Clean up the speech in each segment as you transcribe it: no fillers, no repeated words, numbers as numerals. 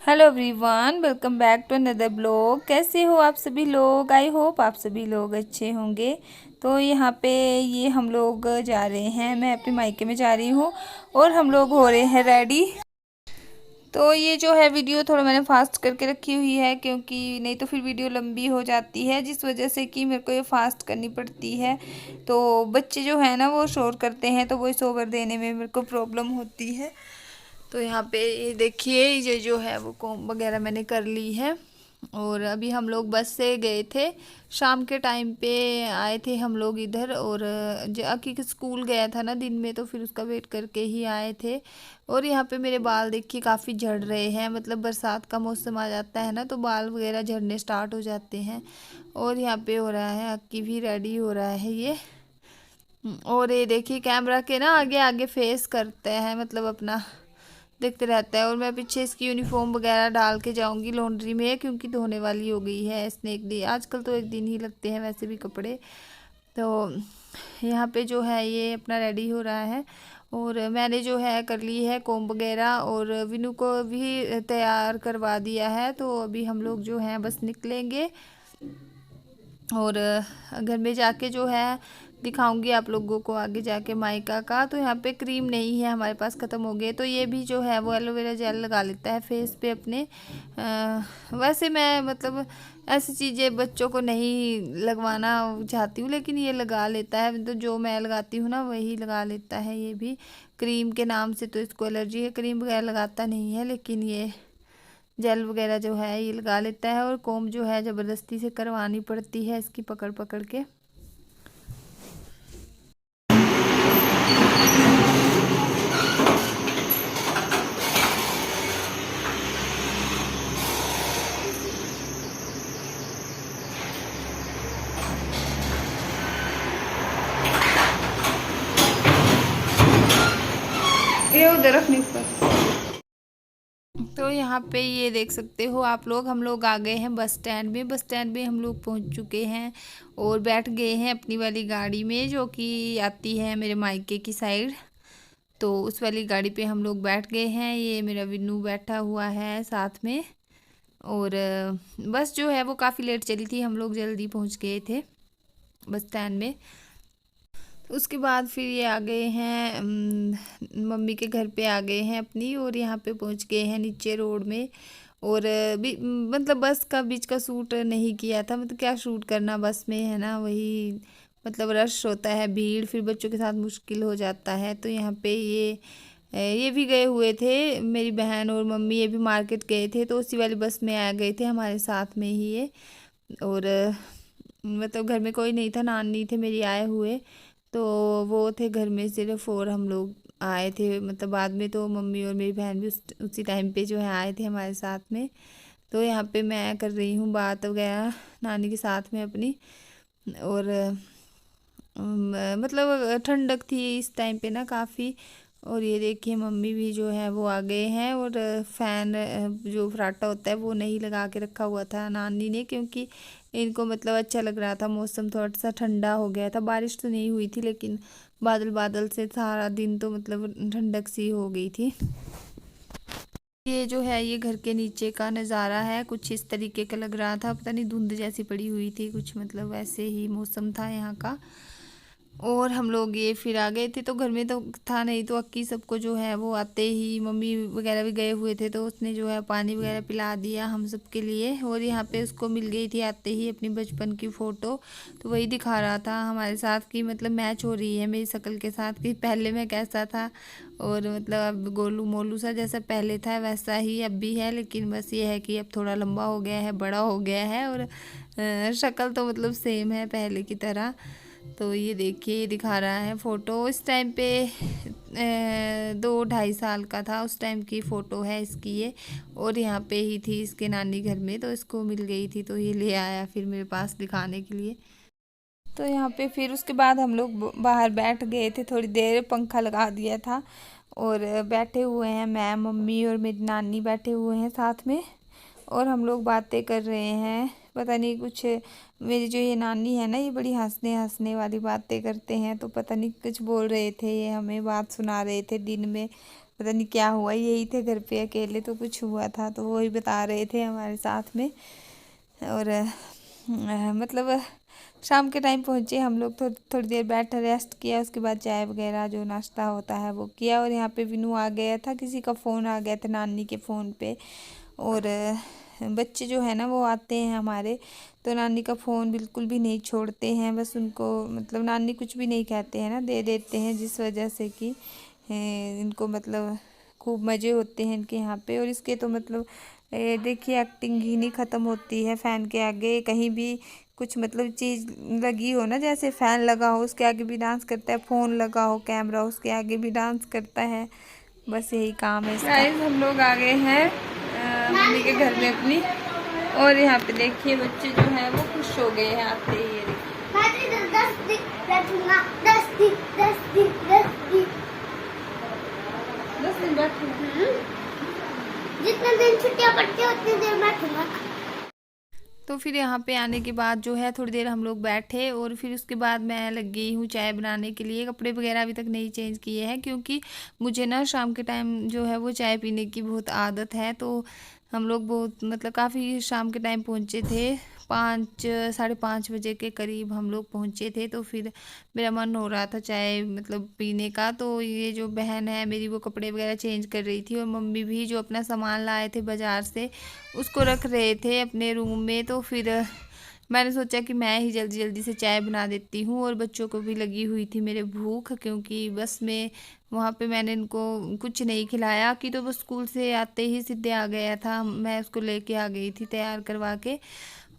Hello everyone, welcome back to another blog. कैसे हो आप सभी लोग? आई होप आप सभी लोग अच्छे होंगे। तो यहाँ पे ये हम लोग जा रहे हैं, मैं अपने मायके में जा रही हूँ और हम लोग हो रहे हैं रेडी। तो ये जो है वीडियो थोड़ा मैंने फास्ट करके रखी हुई है, क्योंकि नहीं तो फिर वीडियो लंबी हो जाती है, जिस वजह से कि मेरे को ये फास्ट करनी पड़ती है। तो बच्चे जो है ना वो शोर करते हैं, तो वॉइस ओवर देने में मेरे को प्रॉब्लम होती है। तो यहाँ पे ये देखिए, ये जो है वो कॉम्ब वगैरह मैंने कर ली है। और अभी हम लोग बस से गए थे, शाम के टाइम पे आए थे हम लोग इधर। और अकी स्कूल गया था ना दिन में, तो फिर उसका वेट करके ही आए थे। और यहाँ पे मेरे बाल देखिए काफ़ी झड़ रहे हैं, मतलब बरसात का मौसम आ जाता है ना तो बाल वगैरह झड़ने स्टार्ट हो जाते हैं। और यहाँ पे हो रहा है, अक्की भी रेडी हो रहा है ये। और ये देखिए कैमरा के ना आगे आगे फेस करते हैं, मतलब अपना देखते रहता है। और मैं पीछे इसकी यूनिफॉर्म वगैरह डाल के जाऊंगी लॉन्ड्री में, क्योंकि धोने वाली हो गई है इसने एक दिन। आजकल तो एक दिन ही लगते हैं वैसे भी कपड़े। तो यहाँ पे जो है ये अपना रेडी हो रहा है। और मैंने जो है कर ली है कॉम्ब वगैरह, और विनू को भी तैयार करवा दिया है। तो अभी हम लोग जो है बस निकलेंगे, और घर में जाके जो है दिखाऊंगी आप लोगों को आगे जाके मायका का। तो यहाँ पे क्रीम नहीं है हमारे पास, ख़त्म हो गए। तो ये भी जो है वो एलोवेरा जेल लगा लेता है फेस पे अपने। वैसे मैं मतलब ऐसी चीज़ें बच्चों को नहीं लगवाना चाहती हूँ, लेकिन ये लगा लेता है। तो जो मैं लगाती हूँ ना वही लगा लेता है ये भी। क्रीम के नाम से तो इसको एलर्जी है, क्रीम वगैरह लगाता नहीं है, लेकिन ये जेल वगैरह जो है ये लगा लेता है। और कोम जो है ज़बरदस्ती से करवानी पड़ती है इसकी, पकड़ पकड़ के। ये उधर रखने पर। तो यहाँ पे ये देख सकते हो आप लोग, हम लोग आ गए हैं बस स्टैंड में। बस स्टैंड में हम लोग पहुँच चुके हैं और बैठ गए हैं अपनी वाली गाड़ी में, जो कि आती है मेरे मायके की साइड। तो उस वाली गाड़ी पे हम लोग बैठ गए हैं। ये मेरा विन्नू बैठा हुआ है साथ में। और बस जो है वो काफ़ी लेट चली थी, हम लोग जल्दी पहुँच गए थे बस स्टैंड में। उसके बाद फिर ये आ गए हैं, मम्मी के घर पे आ गए हैं अपनी। और यहाँ पे पहुँच गए हैं नीचे रोड में। और मतलब बस का बीच का शूट नहीं किया था, मतलब क्या शूट करना बस में, है ना। वही मतलब रश होता है, भीड़, फिर बच्चों के साथ मुश्किल हो जाता है। तो यहाँ पे ये भी गए हुए थे, मेरी बहन और मम्मी ये भी मार्केट गए थे, तो उसी वाली बस में आ गए थे हमारे साथ में ही ये। और मतलब घर में कोई नहीं था, नानी थे मेरी आए हुए, तो वो थे घर में सिर्फ। और हम लोग आए थे, मतलब बाद में तो मम्मी और मेरी बहन भी उसी टाइम पे जो है आए थे हमारे साथ में। तो यहाँ पे मैं कर रही हूँ बात वगैरह नानी के साथ में अपनी। और मतलब ठंडक थी इस टाइम पे ना काफ़ी। और ये देखिए मम्मी भी जो है वो आ गए हैं। और फ़ैन जो फराटा होता है वो नहीं लगा के रखा हुआ था नानी ने, क्योंकि इनको मतलब अच्छा लग रहा था, मौसम थोड़ा सा ठंडा हो गया था। बारिश तो नहीं हुई थी, लेकिन बादल बादल से सारा दिन तो मतलब ठंडक सी हो गई थी। ये जो है ये घर के नीचे का नज़ारा है, कुछ इस तरीके का लग रहा था। पता नहीं धुंध जैसी पड़ी हुई थी कुछ, मतलब वैसे ही मौसम था यहाँ का। और हम लोग ये फिर आ गए थे, तो घर में तो था नहीं, तो अक्की सबको जो है वो आते ही, मम्मी वगैरह भी गए हुए थे, तो उसने जो है पानी वगैरह पिला दिया हम सब के लिए। और यहाँ पे उसको मिल गई थी आते ही अपनी बचपन की फ़ोटो, तो वही दिखा रहा था हमारे साथ की, मतलब मैच हो रही है मेरी शक्ल के साथ कि पहले मैं कैसा था। और मतलब अब गोलू मोलू सा जैसा पहले था वैसा ही अब भी है, लेकिन बस ये है कि अब थोड़ा लंबा हो गया है, बड़ा हो गया है। और शक्ल तो मतलब सेम है पहले की तरह। तो ये देखिए ये दिखा रहा है फ़ोटो, इस टाइम पे 2-2.5 साल का था उस टाइम की फ़ोटो है इसकी ये। और यहाँ पे ही थी इसके नानी घर में, तो इसको मिल गई थी, तो ये ले आया फिर मेरे पास दिखाने के लिए। तो यहाँ पे फिर उसके बाद हम लोग बाहर बैठ गए थे थोड़ी देर, पंखा लगा दिया था। और बैठे हुए हैं, मैं मम्मी और मेरी नानी बैठे हुए हैं साथ में। और हम लोग बातें कर रहे हैं, पता नहीं कुछ। मेरी जो ये नानी है ना, ये बड़ी हंसने हंसने वाली बातें करते हैं, तो पता नहीं कुछ बोल रहे थे, ये हमें बात सुना रहे थे दिन में। पता नहीं क्या हुआ, यही थे घर पे अकेले तो कुछ हुआ था, तो वही बता रहे थे हमारे साथ में। और मतलब शाम के टाइम पहुँचे हम लोग, थोड़ी देर बैठे रेस्ट किया, उसके बाद चाय वगैरह जो नाश्ता होता है वो किया। और यहाँ पे विनू आ गया था, किसी का फ़ोन आ गया था नानी के फ़ोन पे। और बच्चे जो है ना वो आते हैं हमारे, तो नानी का फ़ोन बिल्कुल भी नहीं छोड़ते हैं, बस उनको मतलब नानी कुछ भी नहीं कहते हैं ना, दे देते हैं, जिस वजह से कि इनको मतलब खूब मज़े होते हैं इनके यहाँ पे। और इसके तो मतलब देखिए एक्टिंग ही नहीं ख़त्म होती है। फ़ैन के आगे कहीं भी कुछ मतलब चीज़ लगी हो ना, जैसे फ़ैन लगा हो उसके आगे भी डांस करता है, फ़ोन लगा हो कैमरा उसके आगे भी डांस करता है, बस यही काम है इसका। गाइस हम लोग आ गए हैं मम्मी के घर में अपनी, और यहाँ पे देखिए बच्चे जो हैं वो खुश हो गए हैं आते ही। ये देखिए 10 दिन बैठूंगा, जितने दिन छुट्टियां पड़ती है उतनी देर बैठूंगा। तो फिर यहाँ पे आने के बाद जो है थोड़ी देर हम लोग बैठे, और फिर उसके बाद मैं लग गई हूँ चाय बनाने के लिए। कपड़े वगैरह अभी तक नहीं चेंज किए हैं, क्योंकि मुझे ना शाम के टाइम जो है वो चाय पीने की बहुत आदत है। तो हम लोग बहुत मतलब काफ़ी शाम के टाइम पहुँचे थे, 5-5:30 बजे के करीब हम लोग पहुँचे थे। तो फिर मेरा मन हो रहा था चाय मतलब पीने का, तो ये जो बहन है मेरी वो कपड़े वगैरह चेंज कर रही थी, और मम्मी भी जो अपना सामान लाए थे बाज़ार से उसको रख रहे थे अपने रूम में। तो फिर मैंने सोचा कि मैं ही जल्दी जल्दी से चाय बना देती हूँ, और बच्चों को भी लगी हुई थी मेरे भूख, क्योंकि बस में वहाँ पे मैंने इनको कुछ नहीं खिलाया कि तो बस स्कूल से आते ही सीधे आ गया था, मैं उसको लेके आ गई थी तैयार करवा के,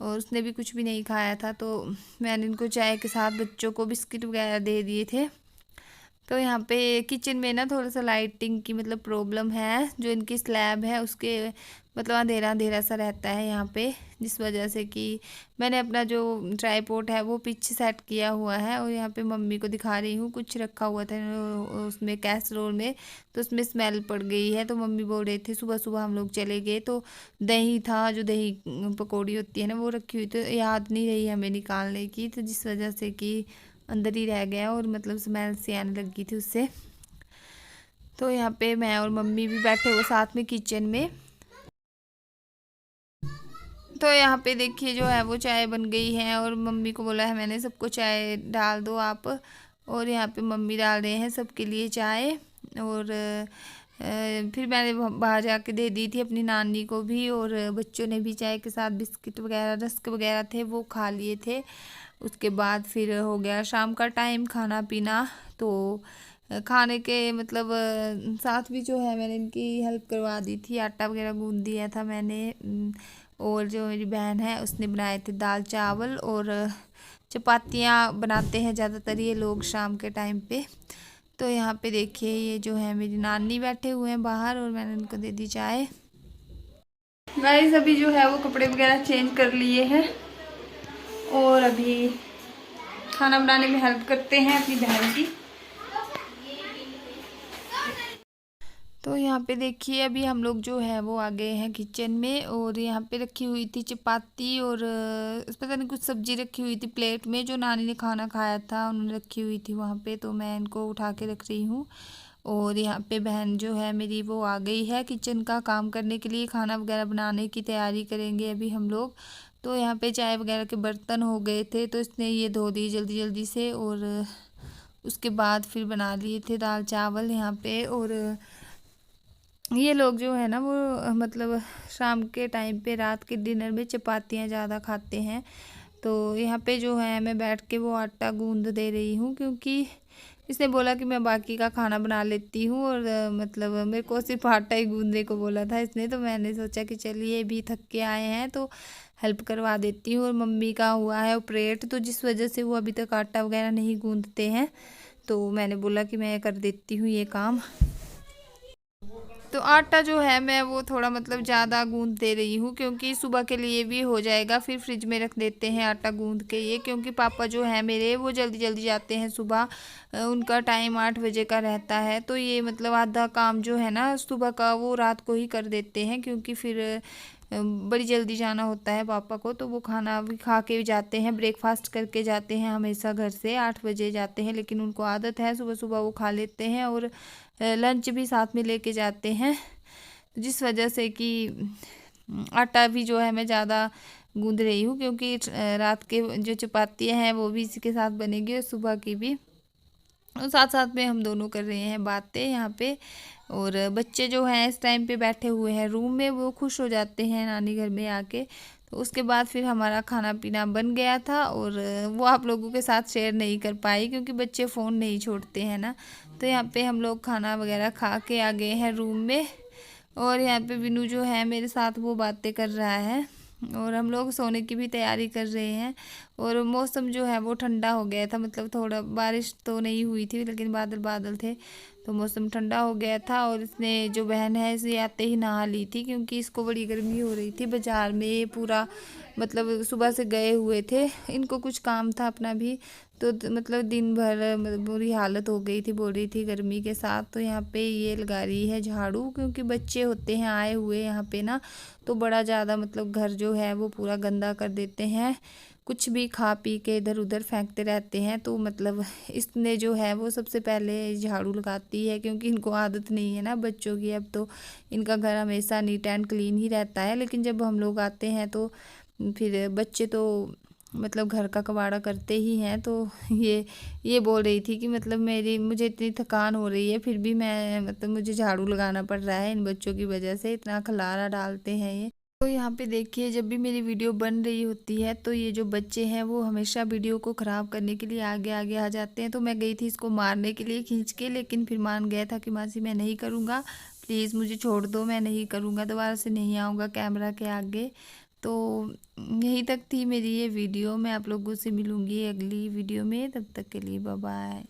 और उसने भी कुछ भी नहीं खाया था। तो मैंने इनको चाय के साथ बच्चों को बिस्किट वगैरह दे दिए थे। तो यहाँ पे किचन में ना थोड़ा सा लाइटिंग की मतलब प्रॉब्लम है, जो इनकी स्लैब है उसके मतलब अंधेरा अंधेरा सा रहता है यहाँ पे, जिस वजह से कि मैंने अपना जो ट्राईपॉड है वो पीछे सेट किया हुआ है। और यहाँ पे मम्मी को दिखा रही हूँ, कुछ रखा हुआ था उसमें कैसरोल में, तो उसमें स्मेल पड़ गई है। तो मम्मी बोल रहे थे सुबह सुबह हम लोग चले गए तो दही था, जो दही पकौड़ी होती है ना वो रखी हुई, तो याद नहीं रही हमें निकालने की, तो जिस वजह से कि अंदर ही रह गया, और मतलब स्मेल सी आने लगी थी उससे। तो यहाँ पे मैं और मम्मी भी बैठे हुए साथ में किचन में। तो यहाँ पे देखिए जो है वो चाय बन गई है, और मम्मी को बोला है मैंने सबको चाय डाल दो आप, और यहाँ पे मम्मी डाल रहे हैं सबके लिए चाय। और फिर मैंने बाहर जाके दे दी थी अपनी नानी को भी, और बच्चों ने भी चाय के साथ बिस्किट वगैरह रस्क वगैरह थे वो खा लिए थे। उसके बाद फिर हो गया शाम का टाइम, खाना पीना। तो खाने के मतलब साथ भी जो है मैंने इनकी हेल्प करवा दी थी, आटा वगैरह गूंद दिया था मैंने। और जो मेरी बहन है उसने बनाए थे दाल चावल, और चपातियाँ बनाते हैं ज़्यादातर ये लोग शाम के टाइम पे। तो यहाँ पे देखिए ये जो है मेरी नानी बैठे हुए हैं बाहर, और मैंने उनको दे दी चाय। गाइस अभी जो है वो कपड़े वगैरह चेंज कर लिए हैं, और अभी खाना बनाने में हेल्प करते हैं अपनी बहन की। तो यहाँ पे देखिए अभी हम लोग जो है वो आ गए हैं किचन में, और यहाँ पे रखी हुई थी चपाती, और पता नहीं कुछ सब्जी रखी हुई थी प्लेट में, जो नानी ने खाना खाया था उन्होंने रखी हुई थी वहाँ पे, तो मैं इनको उठा के रख रही हूँ। और यहाँ पे बहन जो है मेरी वो आ गई है किचन का काम करने के लिए, खाना वगैरह बनाने की तैयारी करेंगे अभी हम लोग। तो यहाँ पे चाय वगैरह के बर्तन हो गए थे, तो इसने ये धो दी जल्दी जल्दी से, और उसके बाद फिर बना लिए थे दाल चावल यहाँ पे। और ये लोग जो है ना वो मतलब शाम के टाइम पे रात के डिनर में चपातियाँ ज़्यादा खाते हैं। तो यहाँ पे जो है मैं बैठ के वो आटा गूंद दे रही हूँ, क्योंकि इसने बोला कि मैं बाकी का खाना बना लेती हूँ, और मतलब मेरे को सिर्फ आटा ही गूंदने को बोला था इसने। तो मैंने सोचा कि चलिए भी थक के आए हैं तो हेल्प करवा देती हूँ। और मम्मी का हुआ है ऑपरेट, तो जिस वजह से वो अभी तक आटा वगैरह नहीं गूंदते हैं, तो मैंने बोला कि मैं कर देती हूँ ये काम। तो आटा जो है मैं वो थोड़ा मतलब ज़्यादा गूंद दे रही हूँ, क्योंकि सुबह के लिए भी हो जाएगा, फिर फ्रिज में रख देते हैं आटा गूंद के ये, क्योंकि पापा जो है मेरे वो जल्दी जल्दी जाते हैं सुबह, उनका टाइम 8 बजे का रहता है। तो ये मतलब आधा काम जो है ना सुबह का वो रात को ही कर देते हैं, क्योंकि फिर बड़ी जल्दी जाना होता है पापा को, तो वो खाना भी खा के जाते हैं, ब्रेकफास्ट करके जाते हैं हमेशा घर से। 8 बजे जाते हैं, लेकिन उनको आदत है सुबह सुबह वो खा लेते हैं और लंच भी साथ में लेके जाते हैं, जिस वजह से कि आटा भी जो है मैं ज़्यादा गूंद रही हूँ, क्योंकि रात के जो चपातियाँ हैं वो भी इसी के साथ बनेगी और सुबह की भी। और साथ साथ में हम दोनों कर रहे हैं बातें यहाँ पे। और बच्चे जो हैं इस टाइम पे बैठे हुए हैं रूम में, वो खुश हो जाते हैं नानी घर में आके। तो उसके बाद फिर हमारा खाना पीना बन गया था, और वो आप लोगों के साथ शेयर नहीं कर पाई क्योंकि बच्चे फ़ोन नहीं छोड़ते हैं ना। तो यहाँ पे हम लोग खाना वगैरह खा के आ गए हैं रूम में, और यहाँ पे विनू जो है मेरे साथ वो बातें कर रहा है, और हम लोग सोने की भी तैयारी कर रहे हैं। और मौसम जो है वो ठंडा हो गया था, मतलब थोड़ा बारिश तो नहीं हुई थी लेकिन बादल बादल थे, तो मौसम ठंडा हो गया था। और इसने जो बहन है इसे आते ही नहा ली थी, क्योंकि इसको बड़ी गर्मी हो रही थी। बाज़ार में पूरा मतलब सुबह से गए हुए थे, इनको कुछ काम था अपना भी, तो मतलब दिन भर बुरी हालत हो गई थी, बोल रही थी गर्मी के साथ। तो यहाँ पे ये लगा रही है झाड़ू, क्योंकि बच्चे होते हैं आए हुए यहाँ पे ना, तो बड़ा ज़्यादा मतलब घर जो है वो पूरा गंदा कर देते हैं, कुछ भी खा पी के इधर उधर फेंकते रहते हैं। तो मतलब इसने जो है वो सबसे पहले झाड़ू लगाती है, क्योंकि इनको आदत नहीं है ना बच्चों की। अब तो इनका घर हमेशा नीट एंड क्लीन ही रहता है, लेकिन जब हम लोग आते हैं तो फिर बच्चे तो मतलब घर का कबाड़ा करते ही हैं। तो ये बोल रही थी कि मतलब मुझे इतनी थकान हो रही है, फिर भी मैं मतलब मुझे झाड़ू लगाना पड़ रहा है इन बच्चों की वजह से, इतना खलारा डालते हैं ये। तो यहाँ पे देखिए, जब भी मेरी वीडियो बन रही होती है तो ये जो बच्चे हैं वो हमेशा वीडियो को ख़राब करने के लिए आगे आगे आ जाते हैं। तो मैं गई थी इसको मारने के लिए खींच के, लेकिन फिर मान गया था कि मासी मैं नहीं करूँगा, प्लीज़ मुझे छोड़ दो, मैं नहीं करूँगा, दोबारा से नहीं आऊँगा कैमरा के आगे। तो यहीं तक थी मेरी ये वीडियो। मैं आप लोगों से मिलूँगी अगली वीडियो में, तब तक के लिए बाय बाय।